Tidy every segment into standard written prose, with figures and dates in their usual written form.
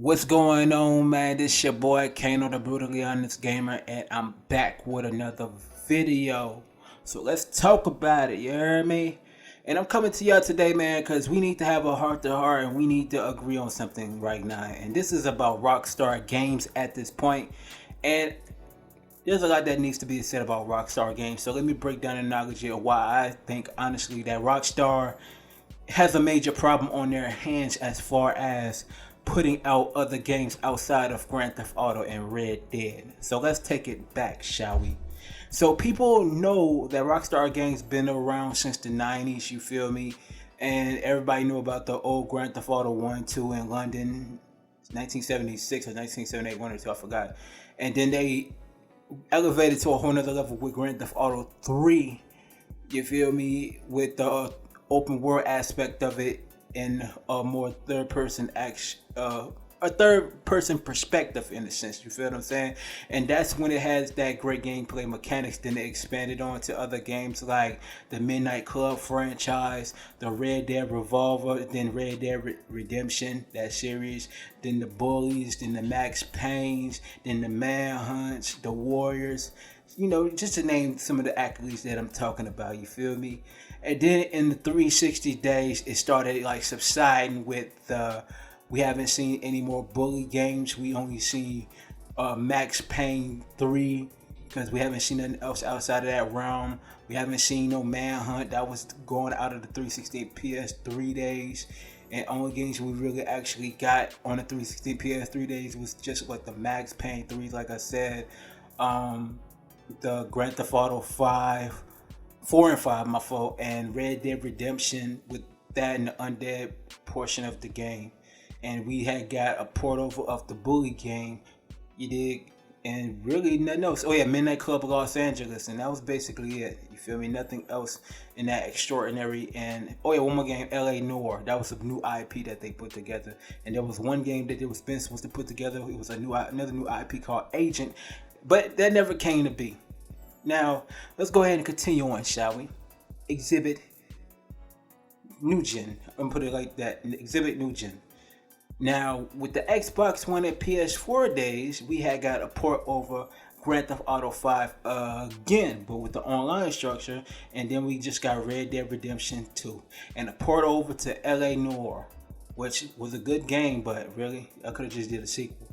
What's going on, man? This your boy Kano, the brutally honest gamer, and I'm back with another video. So let's talk about it. You hear me? And I'm coming to y'all today, man, because we need to have a heart to heart and we need to agree on something right now. And this is about Rockstar Games at this point. And there's a lot that needs to be said about Rockstar Games. So let me break down and knowledge of why I think honestly that Rockstar has a major problem on their hands as far as putting out other games outside of Grand Theft Auto and Red Dead. So let's take it back, shall we? So people know that Rockstar Games been around since the 90s, you feel me? And everybody knew about the old Grand Theft Auto 1, 2 in London, 1976 or 1978, 1 or 2, I forgot. And then they elevated to a whole nother level with Grand Theft Auto 3, you feel me? With the open world aspect of it in a more third person action, a third person perspective in a sense, you feel what I'm saying? And that's when it has that great gameplay mechanics. Then it expanded on to other games like the Midnight Club franchise, the Red Dead Revolver, then Red Dead Redemption, that series, then the Bullies, then the Max Paynes, then the Manhunts, the Warriors, you know, just to name some of the accolades that I'm talking about, you feel me? And then in the 360 days, it started like subsiding with we haven't seen any more bully games. We only see Max Payne 3 because we haven't seen nothing else outside of that realm. We haven't seen no Manhunt that was going out of the 360 PS3 days. And only games we really actually got on the 360 PS3 days was just like the Max Payne 3, like I said. The Grand Theft Auto 5, 4 and 5, my fault, and Red Dead Redemption with that and the undead portion of the game. And we had got a port over of the bully game, you dig, and really nothing else. Oh yeah, Midnight Club Los Angeles, and that was basically it. You feel me? Nothing else in that extraordinary. And oh yeah, one more game, LA Noir. That was a new IP that they put together. And there was one game that they was been supposed to put together. It was another new IP called Agent, but that never came to be. Now let's go ahead and continue on, shall we? Exhibit New Gen. I'm gonna put it like that. Exhibit New Gen. Now, with the Xbox One and PS4 days, we had got a port over Grand Theft Auto 5 again, but with the online structure, and then we just got Red Dead Redemption 2, and a port over to LA Noire, which was a good game, but really, I could have just did a sequel.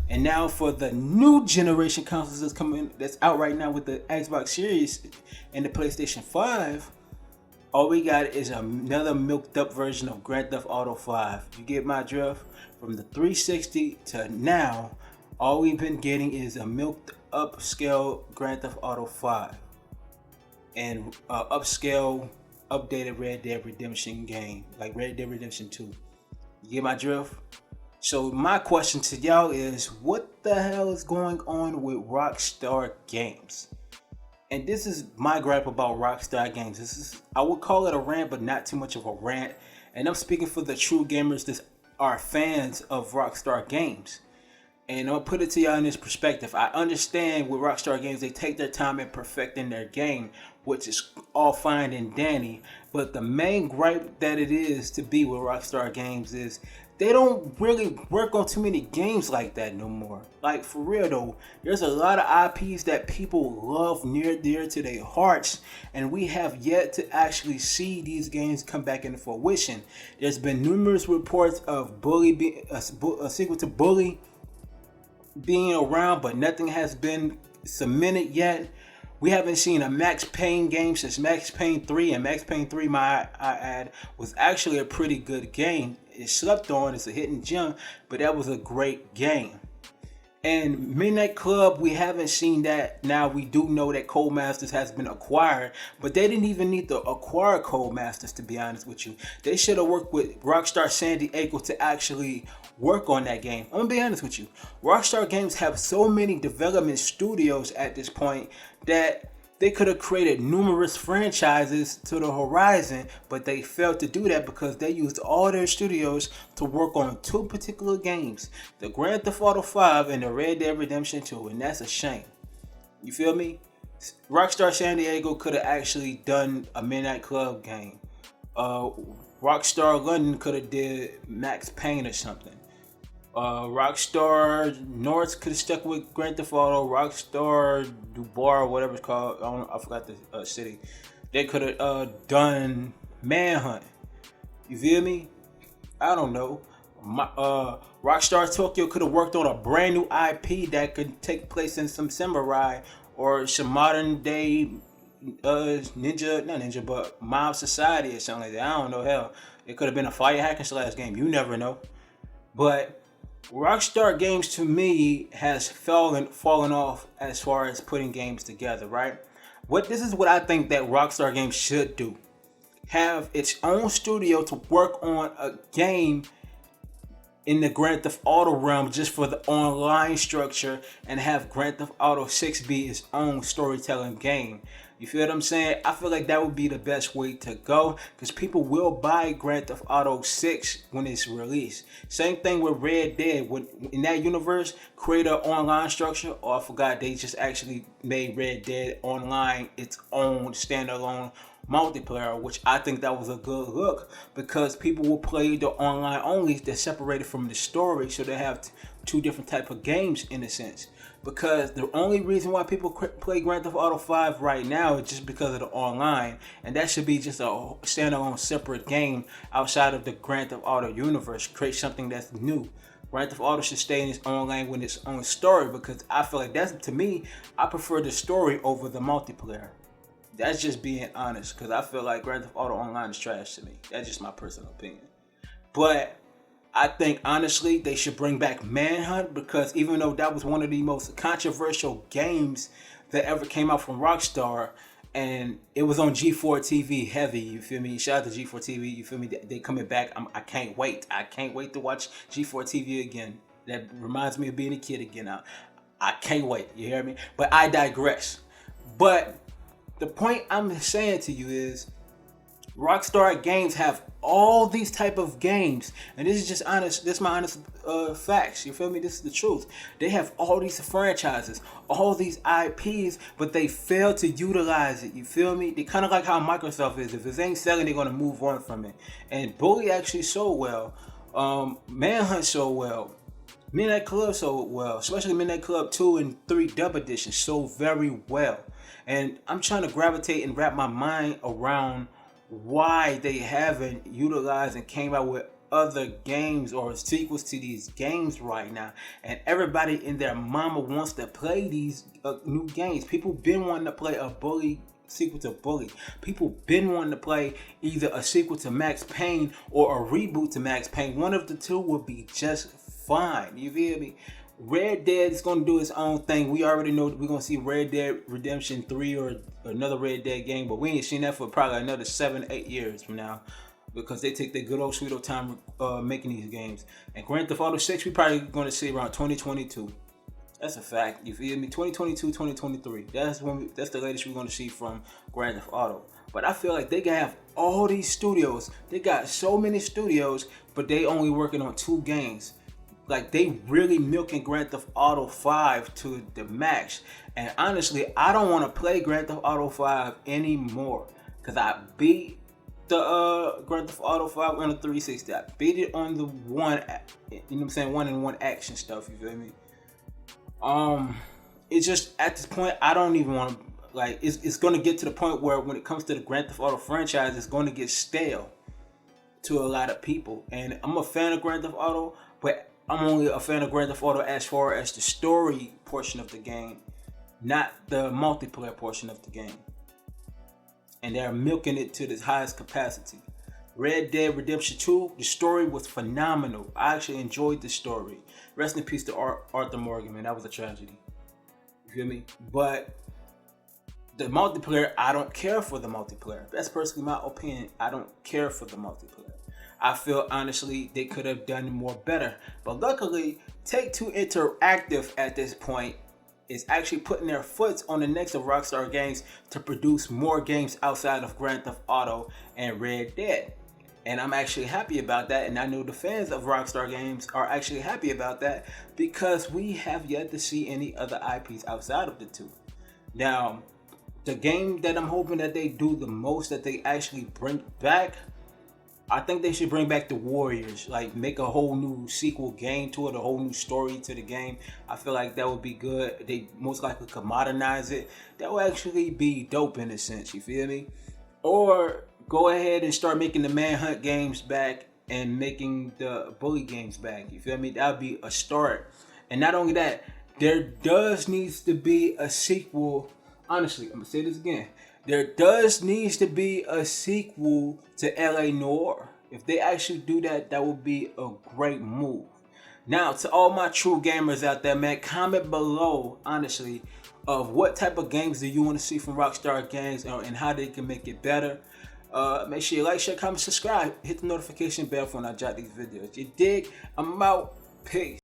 And now for the new generation consoles that's out right now with the Xbox Series and the PlayStation 5, all we got is another milked up version of Grand Theft Auto 5. You get my drift? From the 360 to now, all we've been getting is a milked upscale Grand Theft Auto 5 and upscale updated Red Dead Redemption game, like Red Dead Redemption 2. You get my drift? So my question to y'all is, what the hell is going on with Rockstar Games? And this is my gripe about Rockstar Games. I would call it a rant, but not too much of a rant. And I'm speaking for the true gamers that are fans of Rockstar Games. And I'll put it to y'all in this perspective. I understand with Rockstar Games, they take their time in perfecting their game, which is all fine and dandy. But the main gripe that it is to be with Rockstar Games is they don't really work on too many games like that no more. Like, for real though, there's a lot of IPs that people love near dear to their hearts, and we have yet to actually see these games come back into fruition. There's been numerous reports of a sequel to Bully being around, but nothing has been cemented yet. We haven't seen a Max Payne game since Max Payne 3, and Max Payne 3, I add, was actually a pretty good game. It slept on, it's a hidden gem, but that was a great game. And Midnight Club, we haven't seen that. Now we do know that Codemasters has been acquired, but they didn't even need to acquire Codemasters, to be honest with you. They should have worked with Rockstar San Diego to actually work on that game. I'm gonna be honest with you. Rockstar Games have so many development studios at this point that they could have created numerous franchises to the horizon, but they failed to do that because they used all their studios to work on two particular games, the Grand Theft Auto 5 and the Red Dead Redemption 2, and that's a shame. You feel me? Rockstar San Diego could have actually done a Midnight Club game. Rockstar London could have did Max Payne or something. Rockstar North could have stuck with Grand Theft Auto. Rockstar Dubar, whatever it's called, I forgot the city. They could have done Manhunt. You feel me? I don't know. Rockstar Tokyo could have worked on a brand new IP that could take place in some samurai or some modern day ninja, not ninja, but mob society or something like that. I don't know. Hell, it could have been a fire hack and slash game. You never know. But Rockstar Games to me has fallen off as far as putting games together, right? This is what I think that Rockstar Games should do. Have its own studio to work on a game in the Grand Theft Auto realm just for the online structure, and have Grand Theft Auto 6 be its own storytelling game. You feel what I'm saying? I feel like that would be the best way to go, because people will buy Grand Theft Auto 6 when it's released. Same thing with Red Dead. In that universe, create an online structure. Oh, I forgot, they just actually made Red Dead Online its own standalone multiplayer, which I think that was a good look, because people will play the online only that's separated from the story, so they have two different type of games in a sense. Because the only reason why people play Grand Theft Auto 5 right now is just because of the online, and that should be just a standalone separate game outside of the Grand Theft Auto universe. Create something that's new. Grand Theft Auto should stay in its own lane with its own story, because I feel like that's, to me, I prefer the story over the multiplayer. That's just being honest, because I feel like Grand Theft Auto Online is trash to me. That's just my personal opinion. But I think honestly they should bring back Manhunt, because even though that was one of the most controversial games that ever came out from Rockstar, and it was on G4 TV heavy, you feel me? Shout out to G4 TV, you feel me? They coming back. I can't wait. I can't wait to watch G4 TV again. That reminds me of being a kid again now. I can't wait, you hear me? But I digress. But the point I'm saying to you is, Rockstar Games have all these type of games, and this is just honest. This is my honest facts. You feel me? This is the truth. They have all these franchises, all these IPs, but they fail to utilize it. You feel me? They kind of like how Microsoft is. If it ain't selling, they're gonna move on from it. And Bully actually sold well. Manhunt sold well. Midnight Club sold well, especially Midnight Club 2 and 3 Dub Edition sold very well. And I'm trying to gravitate and wrap my mind around why they haven't utilized and came out with other games or sequels to these games right now. And everybody and their mama wants to play these new games. People been wanting to play a Bully sequel to Bully. People been wanting to play either a sequel to Max Payne or a reboot to Max Payne. One of the two would be just fine. You feel me? Red Dead is going to do its own thing. We already know we're going to see Red Dead Redemption 3 or another Red Dead game, but we ain't seen that for probably another 7-8 years from now, because they take their good old sweet old time making these games. And Grand Theft Auto 6 we probably going to see around 2022. That's a fact. You feel me? 2022, 2023. That's the latest we're going to see from Grand Theft Auto. But I feel like they can have all these studios. They got so many studios, but they only working on 2 games. Like, they really milking Grand Theft Auto 5 to the max. And honestly, I don't want to play Grand Theft Auto 5 anymore, because I beat the Grand Theft Auto 5 on the 360. I beat it on the one, you know what I'm saying, 1-in-1 action stuff, you feel me? It's just, at this point, I don't even want to, like, it's going to get to the point where when it comes to the Grand Theft Auto franchise, it's going to get stale to a lot of people. And I'm a fan of Grand Theft Auto, but I'm only a fan of Grand Theft Auto as far as the story portion of the game, not the multiplayer portion of the game. And they're milking it to the highest capacity. Red Dead Redemption 2, the story was phenomenal. I actually enjoyed the story. Rest in peace to Arthur Morgan, man. That was a tragedy. You feel me? But the multiplayer, I don't care for the multiplayer. That's personally my opinion. I don't care for the multiplayer. I feel honestly they could have done more better. But luckily, Take-Two Interactive at this point is actually putting their foot on the necks of Rockstar Games to produce more games outside of Grand Theft Auto and Red Dead. And I'm actually happy about that, and I know the fans of Rockstar Games are actually happy about that, because we have yet to see any other IPs outside of the two. Now, the game that I'm hoping that they do the most, that they actually bring back, I think they should bring back the Warriors, like make a whole new sequel game to it, a whole new story to the game. I feel like that would be good. They most likely could modernize it. That would actually be dope in a sense, you feel me? Or go ahead and start making the Manhunt games back and making the Bully games back, you feel me? That would be a start. And not only that, there does needs to be a sequel. Honestly, I'm gonna say this again. There does needs to be a sequel to LA Noir. If they actually do that, that would be a great move. Now, to all my true gamers out there, man, comment below, honestly, of what type of games do you want to see from Rockstar Games and how they can make it better. Make sure you like, share, comment, subscribe, hit the notification bell for when I drop these videos. You dig? I'm out. Peace.